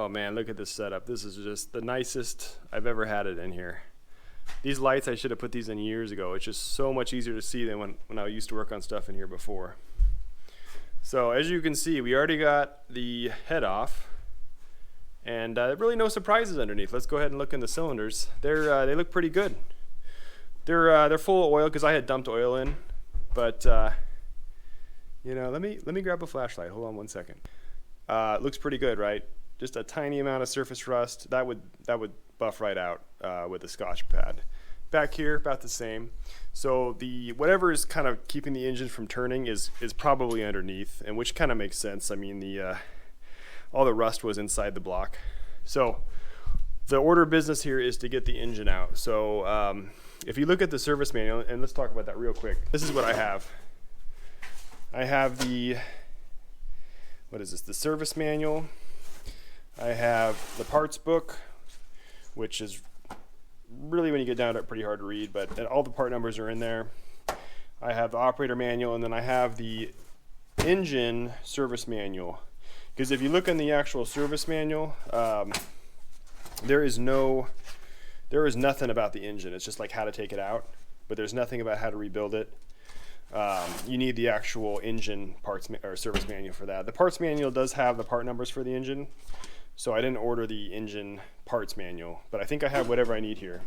Oh man, look at this setup. This is just the nicest I've ever had it in here. These lights, I should have put these in years ago. It's just so much easier to see than when I used to work on stuff in here before. So as you can see, we already got the head off, and really no surprises underneath. Let's go ahead and look in the cylinders. They look pretty good. They're full of oil because I had dumped oil in, but you know, let me grab a flashlight. Hold on one second. It looks pretty good, right? Just a tiny amount of surface rust that would buff right out with a Scotch pad. Back here, about the same. So whatever is kind of keeping the engine from turning is probably underneath, and which kind of makes sense. I mean, all the rust was inside the block. So the order of business here is to get the engine out. So if you look at the service manual, and let's talk about that real quick. This is what I have. I have what is this? The service manual. I have the parts book, which is really, when you get down to it, pretty hard to read, but all the part numbers are in there. I have the operator manual, and then I have the engine service manual. Because if you look in the actual service manual, there is nothing about the engine. It's just like how to take it out, but there's nothing about how to rebuild it. You need the actual engine parts or service manual for that. The parts manual does have the part numbers for the engine, so I didn't order the engine parts manual, but I think I have whatever I need here.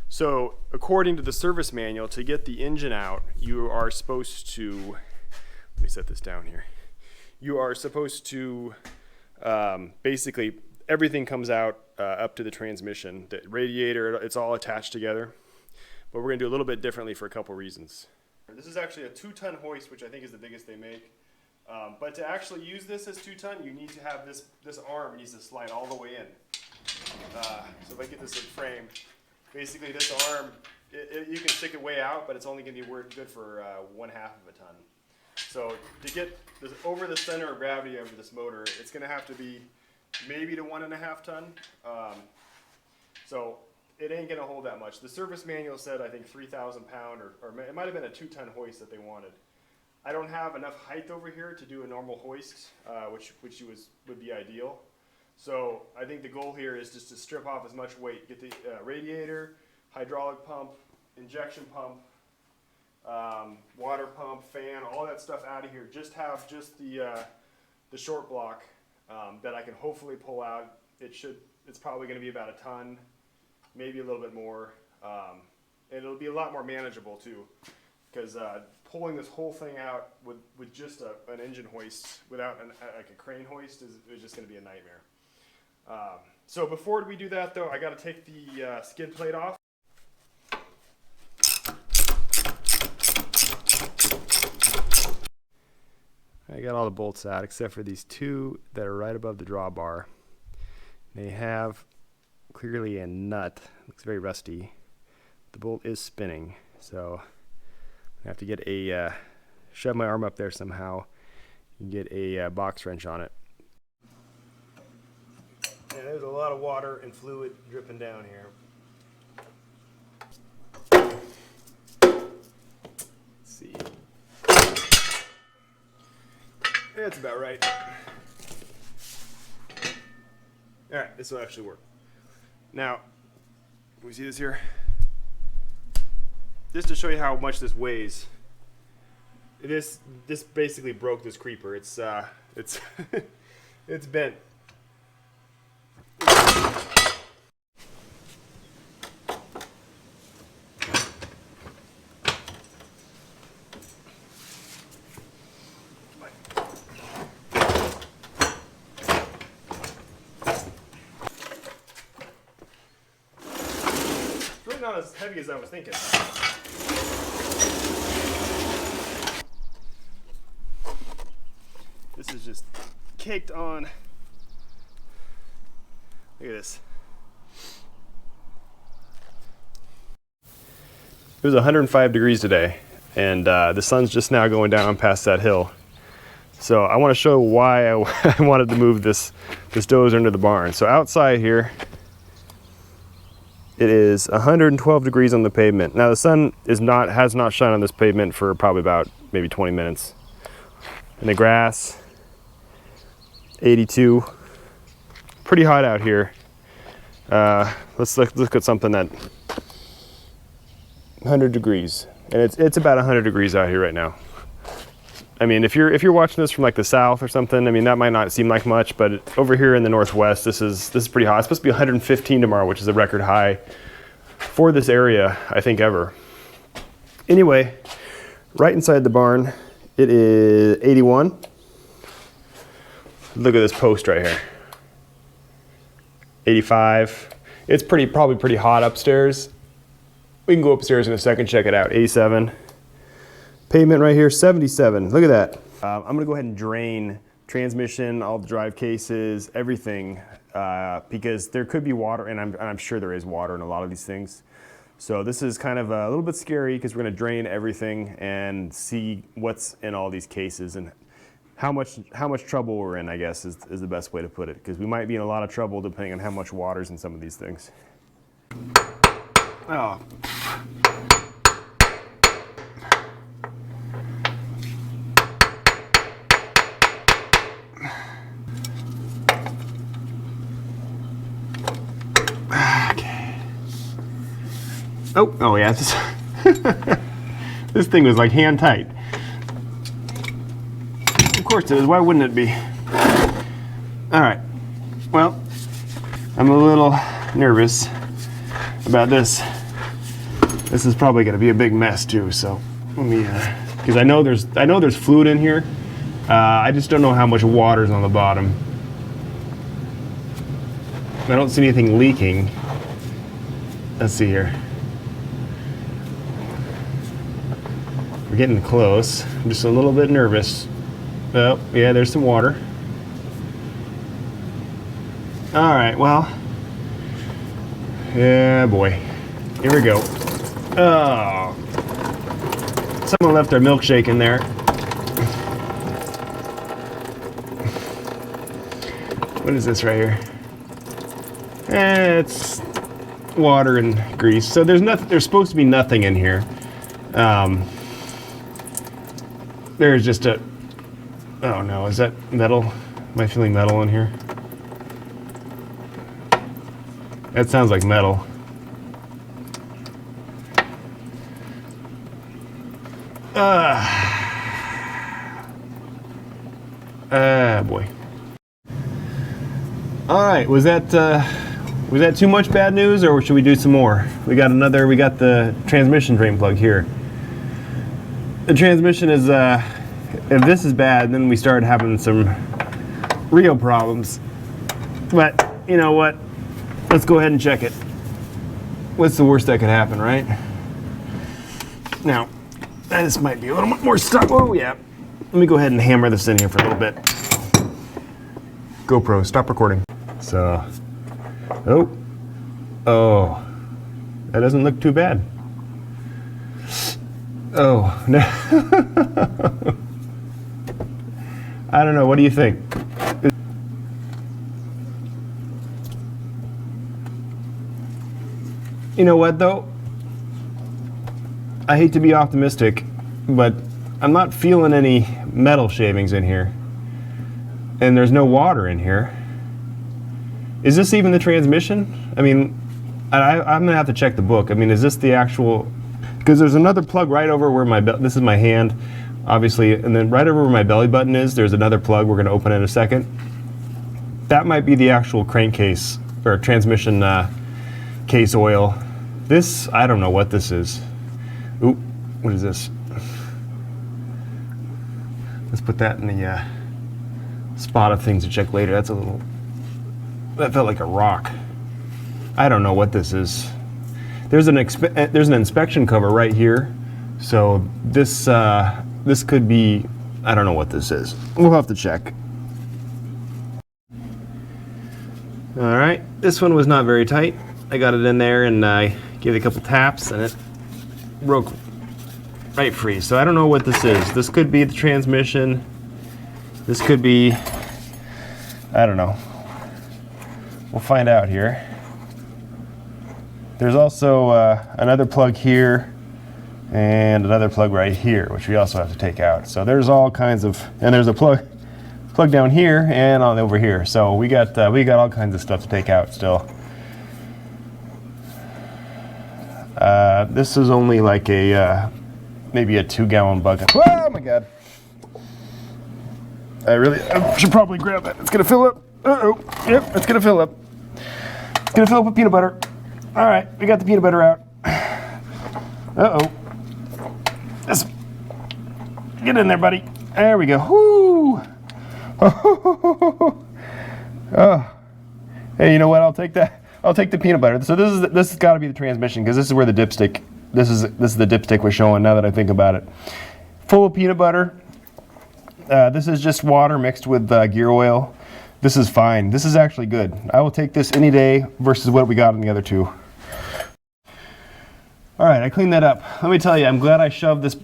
So according to the service manual, to get the engine out, you are supposed to, let me set this down here. You are supposed to, basically everything comes out up to the transmission. The radiator, it's all attached together, but we're gonna do a little bit differently for a couple reasons. This is actually a 2-ton hoist, which I think is the biggest they make. But to actually use this as 2-ton, you need to have this arm needs to slide all the way in. So if I get this in frame, basically this arm, you can stick it way out, but it's only going to be good for 1/2 of a ton. So to get this over the center of gravity of this motor, it's going to have to be maybe to 1.5 ton. So it ain't going to hold that much. The service manual said, I think, 3,000 pound, or it might have been a 2-ton hoist that they wanted. I don't have enough height over here to do a normal hoist, which would be ideal. So I think the goal here is just to strip off as much weight, get the radiator, hydraulic pump, injection pump, water pump, fan, all that stuff out of here. Just have the short block that I can hopefully pull out. It's probably going to be about a ton, maybe a little bit more, and it'll be a lot more manageable too, because pulling this whole thing out with just an engine hoist without like a crane hoist is just going to be a nightmare. So before we do that though, I got to take the skid plate off. I got all the bolts out except for these two that are right above the drawbar. They have clearly a nut. Looks very rusty. The bolt is spinning, so I have to get shove my arm up there somehow and get a box wrench on it. Yeah, there's a lot of water and fluid dripping down here. Let's see. That's about right. All right, this will actually work. Now, can we see this here? Just to show you how much this weighs. This basically broke this creeper. It's it's bent. Not as heavy as I was thinking. This is just caked on. Look at this. It was 105 degrees today, and the sun's just now going down past that hill. So I want to show why I wanted to move this dozer into the barn. So outside here, it is 112 degrees on the pavement. Now the sun has not shone on this pavement for probably about maybe 20 minutes. And the grass, 82. pretty hot out here. Let's look at something that 100 degrees, and it's about 100 degrees out here right now. I mean, if you're watching this from like the south or something, I mean that might not seem like much, but over here in the northwest, this is pretty hot. It's supposed to be 115 tomorrow, which is a record high for this area, I think, ever. Anyway, right inside the barn, it is 81. Look at this post right here. 85. It's probably pretty hot upstairs. We can go upstairs in a second, check it out. 87. Pavement right here, 77. Look at that. I'm gonna go ahead and drain transmission, all the drive cases, everything, because there could be water, and I'm sure there is water in a lot of these things. So this is kind of a little bit scary because we're gonna drain everything and see what's in all these cases and how much trouble we're in, I guess, is the best way to put it, because we might be in a lot of trouble depending on how much water's in some of these things. Oh. Okay. Oh yeah, this thing was like hand tight. Of course it is, why wouldn't it be? All right, well, I'm a little nervous about this. This is probably gonna be a big mess too, so let me, because I know there's fluid in here. I just don't know how much water's on the bottom. I don't see anything leaking. Let's see here. We're getting close. I'm just a little bit nervous. Oh, yeah, there's some water. All right, well, yeah, boy. Here we go. Oh, someone left their milkshake in there. What is this right here? It's water and grease. So there's nothing. There's supposed to be nothing in here. There's just a. Oh no, is that metal? Am I feeling metal in here? That sounds like metal. Boy. All right, was that too much bad news, or should we do some more? We got the transmission drain plug here. The transmission is, if this is bad, then we start having some real problems. But you know what? Let's go ahead and check it. What's the worst that could happen, right? Now, this might be a little bit more stuck. Oh yeah. Let me go ahead and hammer this in here for a little bit. GoPro, stop recording. So, oh, that doesn't look too bad. Oh, no. I don't know, what do you think? You know what though? I hate to be optimistic, but I'm not feeling any metal shavings in here. And there's no water in here. Is this even the transmission? I mean, I'm gonna have to check the book. I mean, is this the actual, because there's another plug right over where this is my hand, obviously, and then right over where my belly button is, there's another plug we're gonna open in a second. That might be the actual crankcase, or transmission case oil. This, I don't know what this is. Ooh, what is this? Let's put that in the spot of things to check later. That felt like a rock. I don't know what this is. There's an inspection cover right here. So this could be, I don't know what this is. We'll have to check. All right, this one was not very tight. I got it in there and I gave it a couple taps and it broke right free. So I don't know what this is. This could be the transmission. This could be, I don't know. We'll find out here. There's also another plug here and another plug right here, which we also have to take out. So there's all kinds of, and there's a plug plug down here and on over here. So we got all kinds of stuff to take out still. This is only like a maybe a 2-gallon bucket. Oh my God! I should probably grab that. It's gonna fill up. Uh-oh. Yep, it's gonna fill up. It's gonna fill up with peanut butter. All right, we got the peanut butter out. Uh-oh. Get in there, buddy. There we go. Whoo! Oh. Hey, you know what? I'll take that. I'll take the peanut butter. So this has got to be the transmission, because this is where the dipstick. This is the dipstick was showing. Now that I think about it, full of peanut butter. This is just water mixed with gear oil. This is fine. This is actually good. I will take this any day versus what we got in the other two. All right, I cleaned that up. Let me tell you, I'm glad I shoved this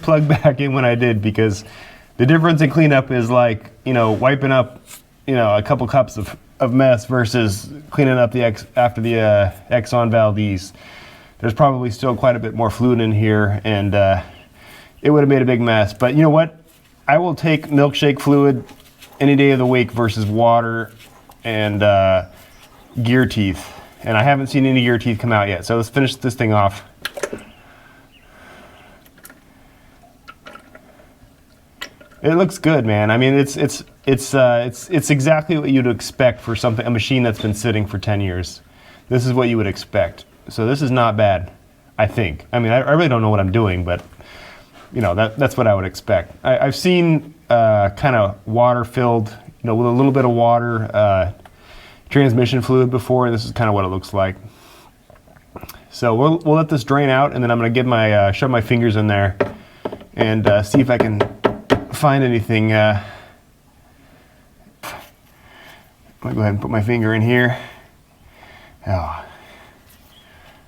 plug back in when I did, because the difference in cleanup is like, you know, wiping up, you know, a couple cups of mess versus cleaning up after the Exxon Valdez. There's probably still quite a bit more fluid in here, and it would have made a big mess. But you know what? I will take milkshake fluid any day of the week versus water and gear teeth. And I haven't seen any gear teeth come out yet. So let's finish this thing off. It looks good, man. I mean, it's exactly what you'd expect for a machine that's been sitting for 10 years. This is what you would expect. So this is not bad, I think. I mean, I really don't know what I'm doing, but you know, that's what I would expect. I've seen kind of water-filled, you know, with a little bit of water transmission fluid before, and this is kind of what it looks like. So we'll let this drain out, and then I'm going to give shove my fingers in there and see if I can find anything. I'm going to go ahead and put my finger in here. Oh,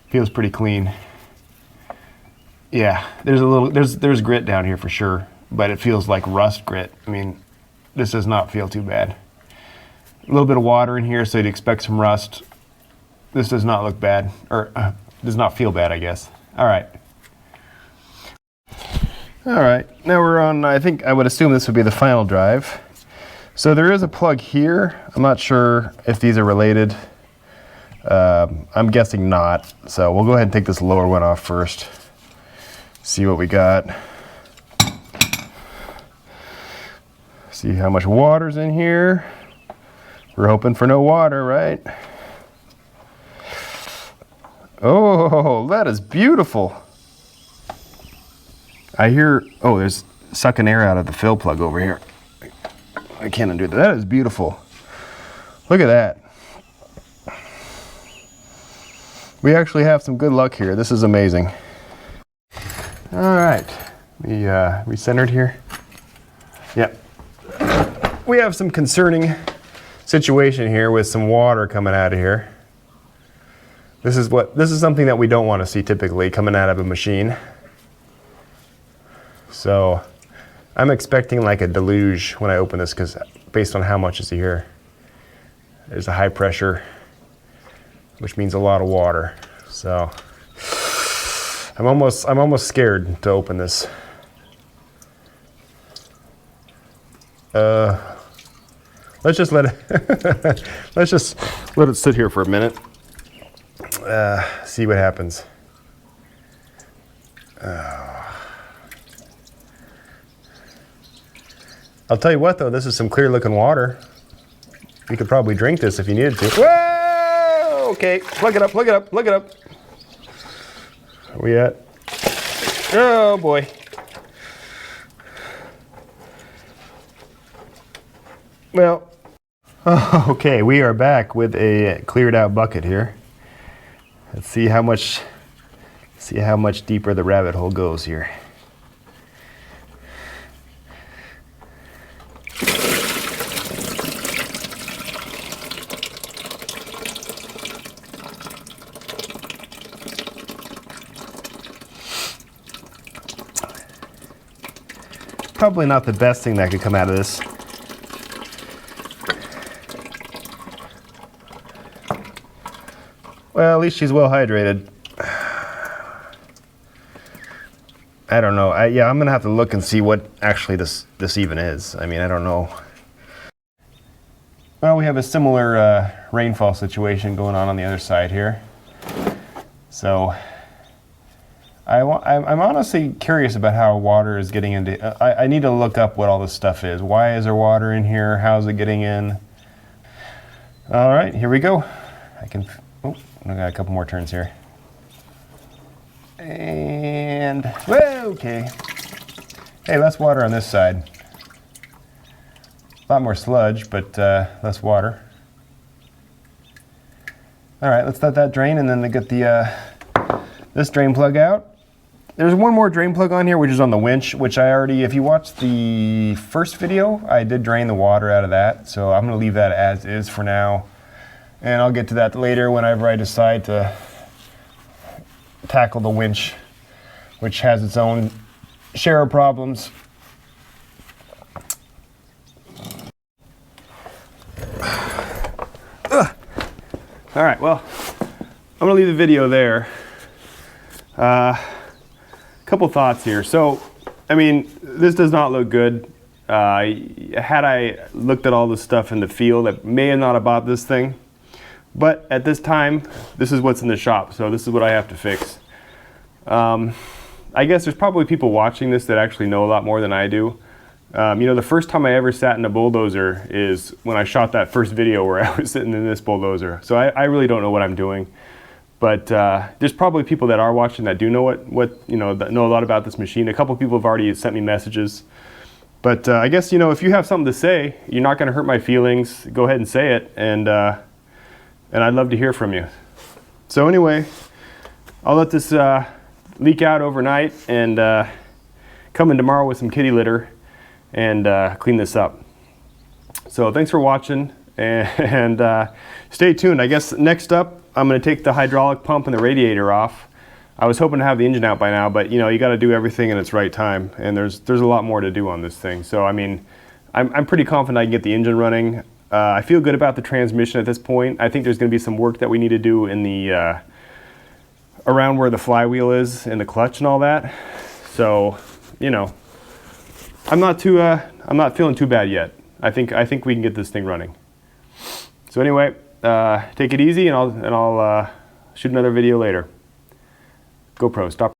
feels pretty clean. Yeah, there's grit down here for sure, but it feels like rust grit. I mean, this does not feel too bad. A little bit of water in here, so you'd expect some rust. This does not look bad, or does not feel bad, I guess. All right. All right, now we're on, I think I would assume this would be the final drive. So there is a plug here. I'm not sure if these are related. I'm guessing not. So we'll go ahead and take this lower one off first. See what we got. See how much water's in here. We're hoping for no water, right? Oh, that is beautiful. I hear, oh, there's sucking air out of the fill plug over here. I can't undo that. That is beautiful. Look at that. We actually have some good luck here. This is amazing. All right, we centered here. Yep. We have some concerning situation here with some water coming out of here. This is something that we don't want to see typically coming out of a machine. So I'm expecting like a deluge when I open this, because based on how much is here, there's a high pressure, which means a lot of water. So I'm almost scared to open this. Let's just let it let's just let it sit here for a minute. See what happens. I'll tell you what though, this is some clear looking water. You could probably drink this if you needed to. Whoa! Okay, plug it up, plug it up, plug it up. Where we at? Oh boy. Well, okay, we are back with a cleared out bucket here. Let's see how much deeper the rabbit hole goes here. Probably not the best thing that could come out of this. Well, at least she's well hydrated. I don't know. Yeah, I'm gonna have to look and see what actually this even is. I mean, I don't know. Well, we have a similar rainfall situation going on the other side here. So I'm honestly curious about how water is getting into. I need to look up what all this stuff is. Why is there water in here? How's it getting in? All right, here we go. Oh, I got a couple more turns here. And, whoa, okay. Hey, less water on this side. A lot more sludge, but less water. All right, let's let that drain and then get this drain plug out. There's one more drain plug on here, which is on the winch, which I already, if you watched the first video, I did drain the water out of that. So I'm gonna leave that as is for now. And I'll get to that later whenever I decide to tackle the winch, which has its own share of problems. Ugh. All right, well, I'm gonna leave the video there. Couple thoughts here. So, I mean, this does not look good. Had I looked at all the stuff in the field, I may have not bought this thing. But at this time, this is what's in the shop. So this is what I have to fix. I guess there's probably people watching this that actually know a lot more than I do. You know, the first time I ever sat in a bulldozer is when I shot that first video where I was sitting in this bulldozer. So I really don't know what I'm doing. But there's probably people that are watching that do know what you know, that know a lot about this machine. A couple people have already sent me messages. But I guess, you know, if you have something to say, you're not going to hurt my feelings, go ahead and say it, and I'd love to hear from you. So anyway, I'll let this leak out overnight and come in tomorrow with some kitty litter and clean this up. So thanks for watching, and stay tuned. I guess next up, I'm going to take the hydraulic pump and the radiator off. I was hoping to have the engine out by now, but you know, you got to do everything in its right time, and there's a lot more to do on this thing. So I mean, I'm pretty confident I can get the engine running. I feel good about the transmission at this point. I think there's going to be some work that we need to do in the around where the flywheel is and the clutch and all that. So, you know, I'm not feeling too bad yet. I think we can get this thing running. So anyway, take it easy, and I'll shoot another video later. GoPro, stop.